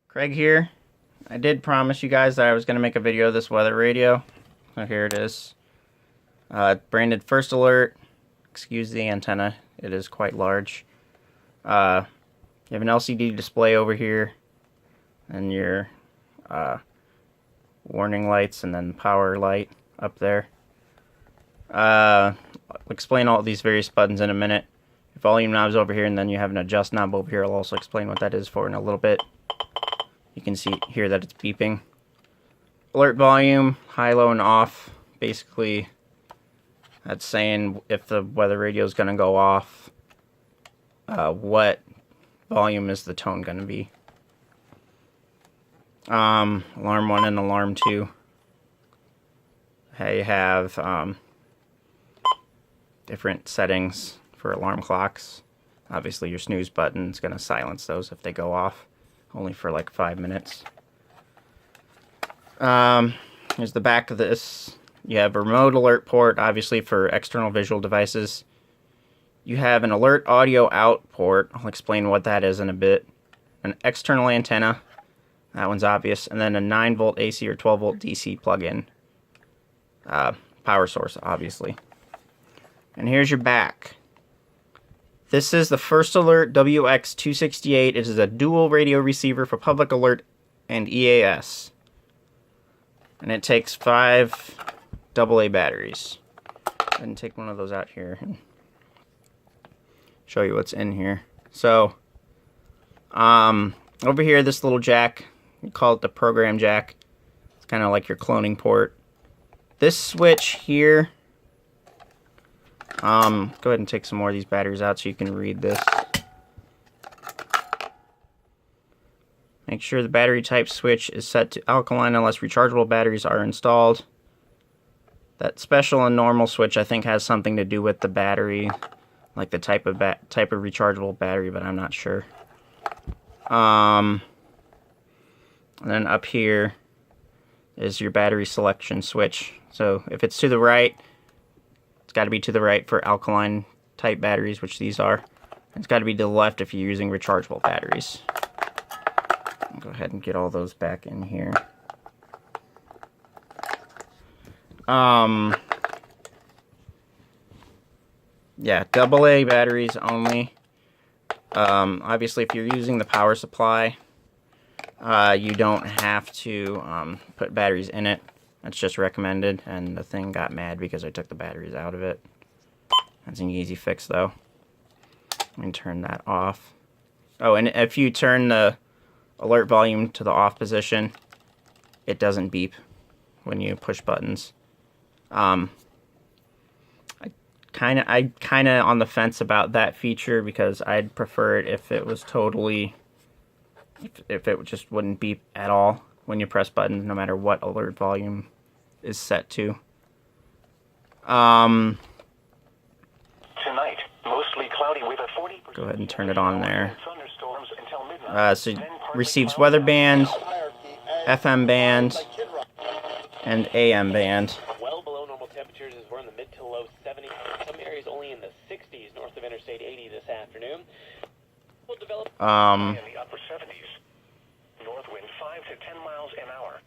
Craig here. I did promise you guys that I was going to make a video of this weather radio. So here it is. Branded First Alert. Excuse the antenna. It is quite large. You have an LCD display over here. And your warning lights and then power light up there. I'll explain all these various buttons in a minute. Your volume knob's over here, and then you have an adjust knob over here. I'll also explain what that is for in a little bit. You can see here that it's beeping. Alert volume, high, low, and off. Basically, that's saying if the weather radio is going to go off, what volume is the tone going to be. Alarm 1 and alarm 2. You have different settings for alarm clocks. Obviously, your snooze button is going to silence those if they go off. Only for like 5 minutes. Here's the back of this. You have a remote alert port, obviously for external visual devices. You have an alert audio out port. I'll explain what that is in a bit. An external antenna. That one's obvious. And then a 9-volt AC or 12-volt DC plug-in. Power source, obviously. And here's your back. This is the First Alert WX-268. It is a dual radio receiver for public alert and EAS. And it takes 5 AA batteries. I can take one of those out here and show you what's in here. So, over here, this little jack, you call it the program jack. It's kind of like your cloning port. This switch here, go ahead and take some more of these batteries out so you can read this. Make sure the battery type switch is set to alkaline unless rechargeable batteries are installed. That special and normal switch I think has something to do with the battery, like the type of rechargeable battery, but I'm not sure. And then up here is your battery selection switch. So if it's to the right, it's got to be to the right for alkaline type batteries, which these are. It's got to be to the left if you're using rechargeable batteries. I'll go ahead and get all those back in here. Yeah, AA batteries only. Obviously, if you're using the power supply, you don't have to put batteries in it. That's just recommended, and the thing got mad because I took the batteries out of it. That's an easy fix, though. Let me turn that off. Oh, and if you turn the alert volume to the off position, it doesn't beep when you push buttons. I kind of on the fence about that feature because I'd prefer it if it was totally, if it just wouldn't beep at all when you press buttons, no matter what alert volume is set to. Tonight, mostly cloudy with a 40%. Go ahead and turn it on there. Thunderstorms until midnight. So it receives weather band, FM band, and AM band. Well below normal temperatures as we're in the mid to low 70s. Some areas only in the 60s north of Interstate 80 this afternoon. We'll develop In the upper 70s. North wind 5 to 10 miles an hour.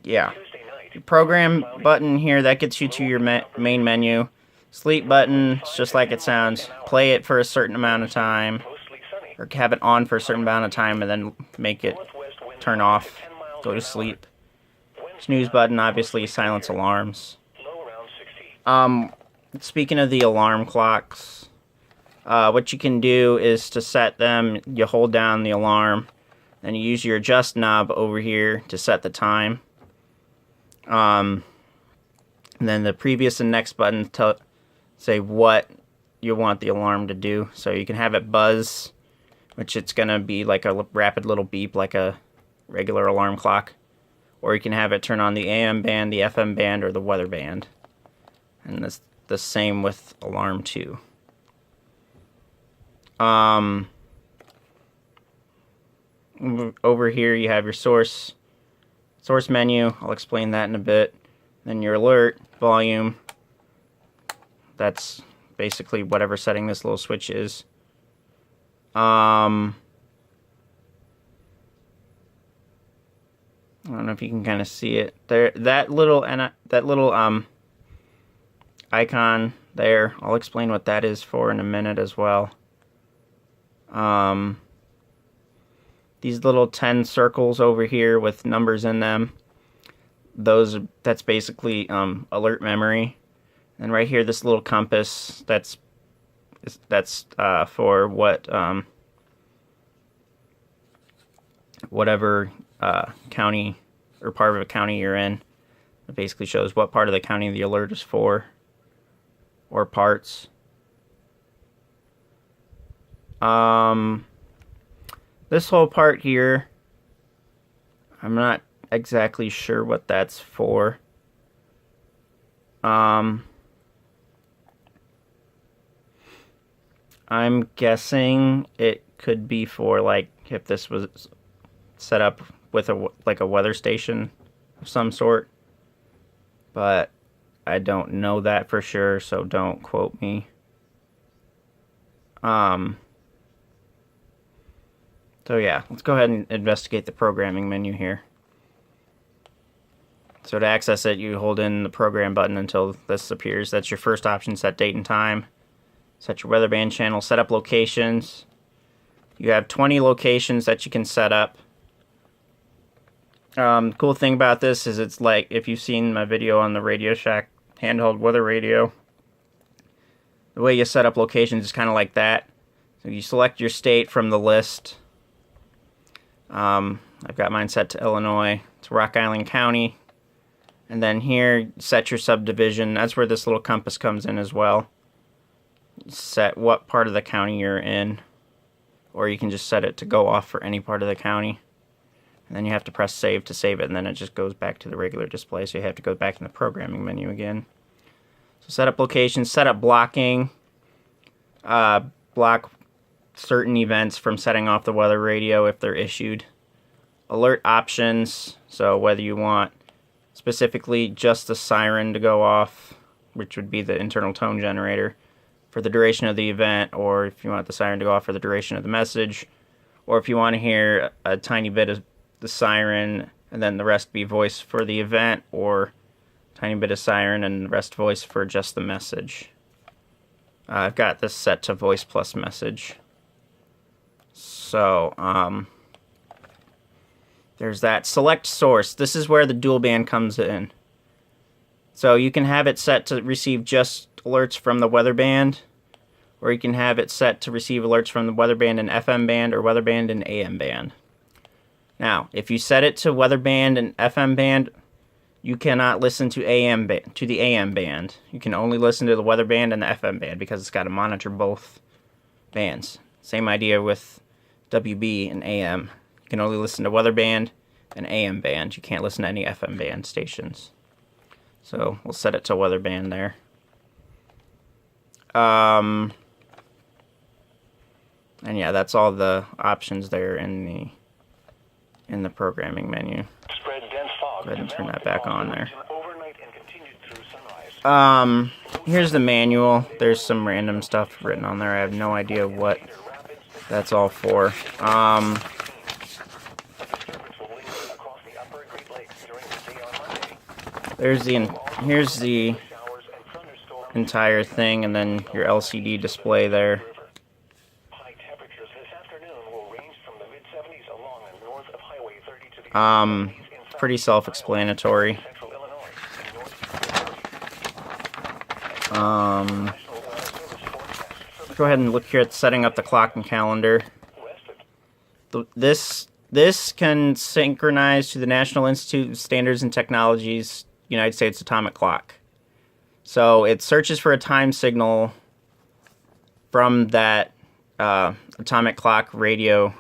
Yeah. Tuesday night. Your program button here, that gets you to your main menu. Sleep button, it's just like it sounds. Play it for a certain amount of time, Mostly sunny. or have it on for a certain amount of time, and then make it Northwest wind turn 5 off, to 10 miles go an to hour. sleep. Wednesday Snooze night, button, obviously mostly silence clear. alarms. Low around 60. Speaking of the alarm clocks, what you can do is to set them, you hold down the alarm, then you use your adjust knob over here to set the time. And then the previous and next button say what you want the alarm to do. So you can have it buzz, which it's going to be like a rapid little beep like a regular alarm clock. Or you can have it turn on the AM band, the FM band, or the weather band. And that's the same with alarm 2. Over here you have your source menu. I'll explain that in a bit. Then your alert volume. That's basically whatever setting this little switch is. don't know if you can kind of see it there. That little icon there. I'll explain what that is for in a minute as well. These little 10 circles over here with numbers in them. That's basically alert memory. And right here, this little compass. That's for what whatever county or part of a county you're in. It basically shows what part of the county the alert is for, or parts. This whole part here, I'm not exactly sure what that's for. I'm guessing it could be for, like, if this was set up with a weather station of some sort, but I don't know that for sure, so don't quote me. So yeah, let's go ahead and investigate the programming menu here. So to access it, you hold in the program button until this appears. That's your first option: set date and time. Set your weather band channel, set up locations. You have 20 locations that you can set up. Cool thing about this is it's like, if you've seen my video on the Radio Shack handheld weather radio, the way you set up locations is kind of like that. So you select your state from the list. I've got mine set to Illinois. It's Rock Island County. And then here, set your subdivision. That's where this little compass comes in as well. Set what part of the county you're in, or you can just set it to go off for any part of the county, and then you have to press save to save it, and then it just goes back to the regular display, so you have to go back in the programming menu again. So set up locations, set up blocking, block certain events from setting off the weather radio if they're issued. Alert options, so whether you want specifically just the siren to go off, which would be the internal tone generator, for the duration of the event, or if you want the siren to go off for the duration of the message, or if you want to hear a tiny bit of the siren and then the rest be voice for the event, or a tiny bit of siren and the rest voice for just the message. I've got this set to voice plus message. So, there's that. Select source. This is where the dual band comes in. So you can have it set to receive just alerts from the weather band, or you can have it set to receive alerts from the weather band in FM band or weather band in AM band. Now, if you set it to weather band and FM band, you cannot listen to the AM band. You can only listen to the weather band and the FM band because it's got to monitor both bands. Same idea with WB and AM. You can only listen to weather band and AM band. You can't listen to any FM band stations. So we'll set it to weather band there. And yeah, that's all the options there in the programming menu. Spread dense fog. Go ahead and turn that back on there. Overnight and continued through sunrise. Here's the manual. There's some random stuff written on there. I have no idea what that's all for. Here's the entire thing, and then your LCD display there. High temperatures this afternoon will range from the mid-70s along and north of Highway 30 to the pretty self-explanatory. central Illinois. Go ahead and look here at setting up the clock and calendar. This can synchronize to the National Institute of Standards and Technology's United States Atomic Clock. So it searches for a time signal from that atomic clock radio,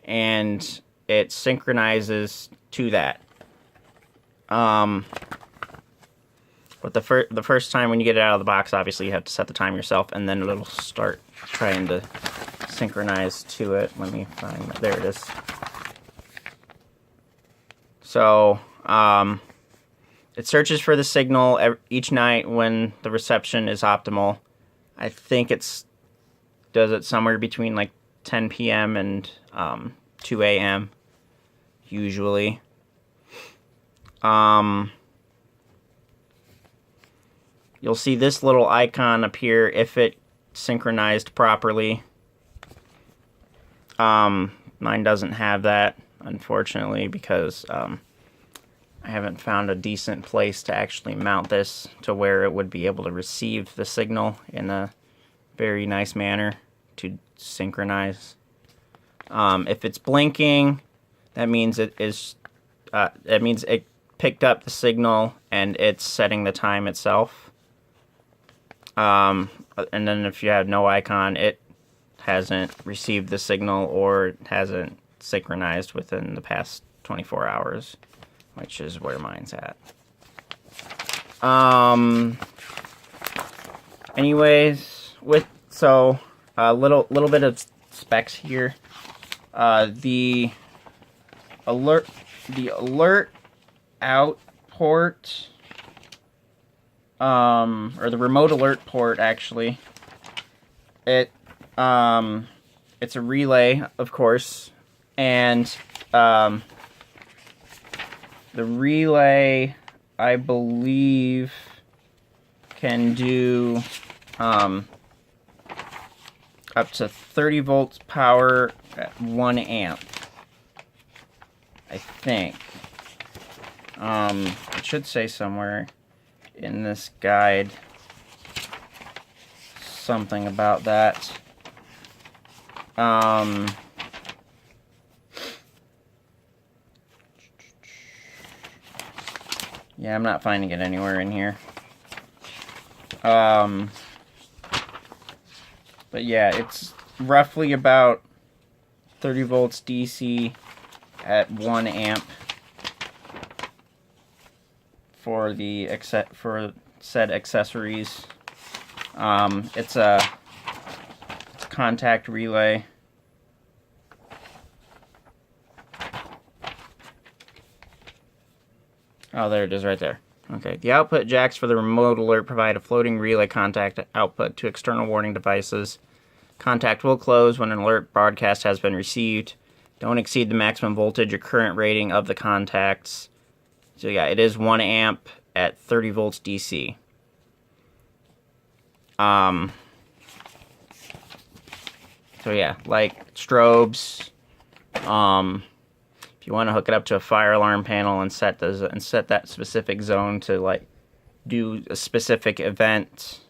and it synchronizes to that. But the first time when you get it out of the box, obviously you have to set the time yourself, and then it'll start trying to synchronize to it. Let me find that. There it is. So, it searches for the signal each night when the reception is optimal. I think does it somewhere between like 10 p.m. and 2 a.m. usually. You'll see this little icon appear if it synchronized properly. Mine doesn't have that, unfortunately, because I haven't found a decent place to actually mount this to where it would be able to receive the signal in a very nice manner to synchronize. If it's blinking, that means it picked up the signal and it's setting the time itself. And then if you have no icon, it hasn't received the signal or hasn't synchronized within the past 24 hours, which is where mine's at. Anyways, a little bit of specs here. The alert out port, or the remote alert port, actually. It's a relay, of course, and the relay, I believe, can do up to 30 volts power at 1 amp, I think. It should say somewhere in this guide something about that. Yeah, I'm not finding it anywhere in here. But yeah, it's roughly about 30 volts DC at 1 amp for said accessories. It's a contact relay. Oh, there it is right there. Okay, the output jacks for the remote alert provide a floating relay contact output to external warning devices. Contact will close when an alert broadcast has been received. Don't exceed the maximum voltage or current rating of the contacts. So yeah, it is 1 amp at 30 volts DC. So yeah, like strobes, if you want to hook it up to a fire alarm panel and set that specific zone to like do a specific event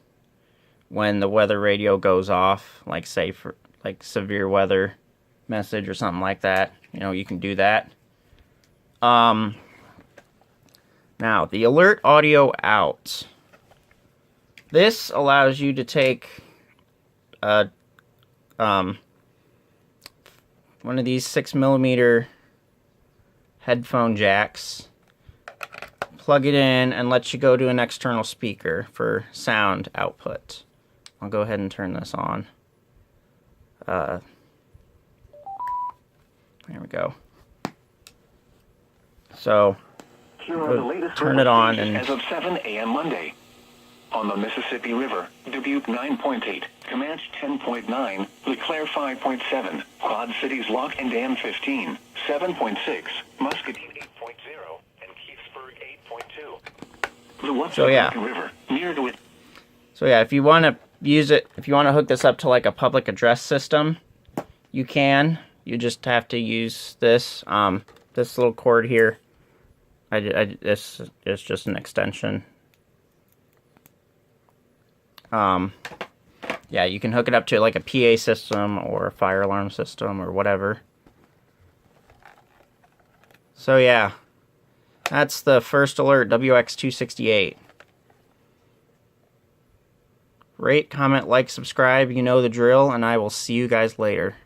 when the weather radio goes off, like say for like severe weather message or something like that, you can do that. Now the alert audio out. This allows you to take one of these 6mm headphone jacks, plug it in, and let you go to an external speaker for sound output. I'll go ahead and turn this on. There we go. So, Here are the latest turn it on, and as of 7 a.m. Monday. On the Mississippi River, Dubuque 9.8, Comanche 10.9, LeClaire 5.7, Quad Cities Lock and Dam 15, 7.6, Muscatine 8.0, and Keithsburg 8.2. The Watson River, near to it. So yeah, if you want to use it, if you want to hook this up to like a public address system, you can. You just have to use this this little cord here. This is just an extension. Yeah, you can hook it up to like a PA system or a fire alarm system or whatever. So yeah, that's the first alert, WX-268. Rate, comment, like, subscribe, you know the drill, and I will see you guys later.